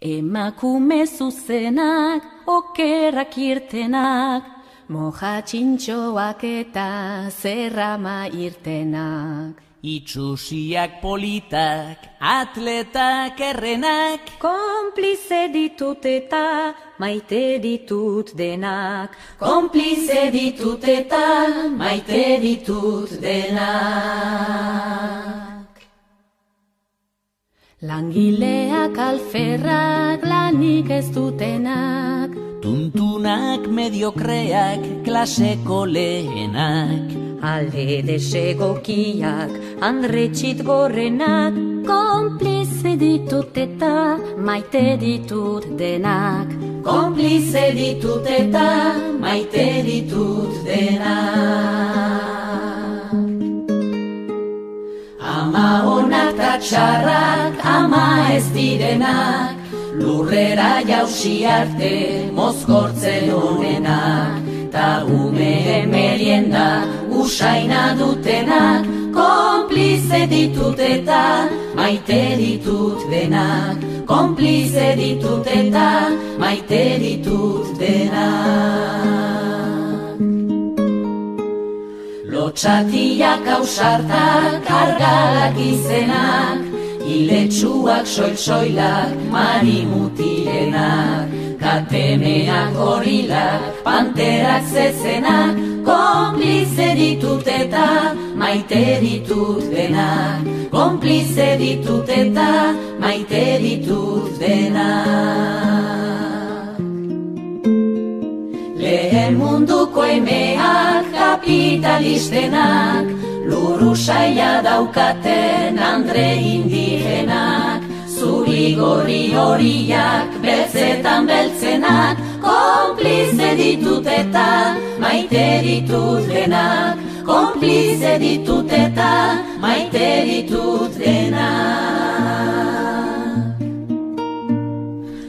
Emakume zuzenak, okerrak irtenak, moja txintxoak eta zerrama irtenak. Itxusiak politak, atletak errenak, Konplize ditut eta maite ditut denak. Konplize ditut eta maite ditut denak. Langileak alferrak, lanik ez dutenak, tuntunak mediokreak, klaseko lehenak, alde desegokiak, andretxit gorrenak, konplize ditut eta maite ditut denak. Konplize ditut eta maite ditut denak. Ama onak ta txarrak, ama ez direnak, lurrera jausi arte mozkortzen honenak. Ta ume merienda usaina dutenak, konplize ditut eta maite ditut denak. Konplize ditut eta maite ditut denak. Lotxatiak ausartak, argalak izenak, iletsuak soil-soilak, marimutilenak, katemeak gorilak, panterak zezenak, konplize ditut eta maite ditut denak. Konplize ditut eta maite ditut denak. Lehen munduko emeak, kapitalistenak, luru saia daukaten andre indigenak, zuri gorri horiak, beltzetan beltzenak, konplize ditut eta maite ditut denak. Konplize ditut eta maite ditut denak.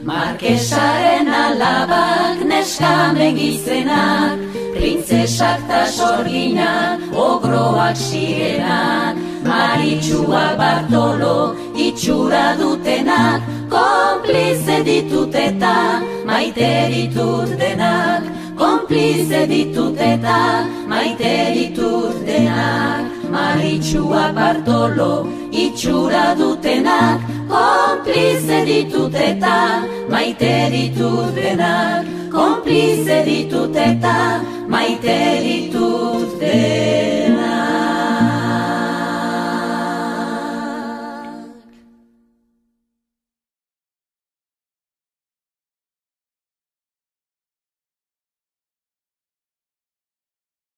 Markesaren alabak, neska megizenak, printzesak ta sorginak, ogroak sirenak, Maritxua Bartolo itxura dutenak, konplize ditut eta maite ditut denak. Konplize ditut eta maite ditut denak. Maritxua Bartolo itxura dutenak, konplize ditut eta maite ditut denak. Konplize ditut eta maite ditut denak.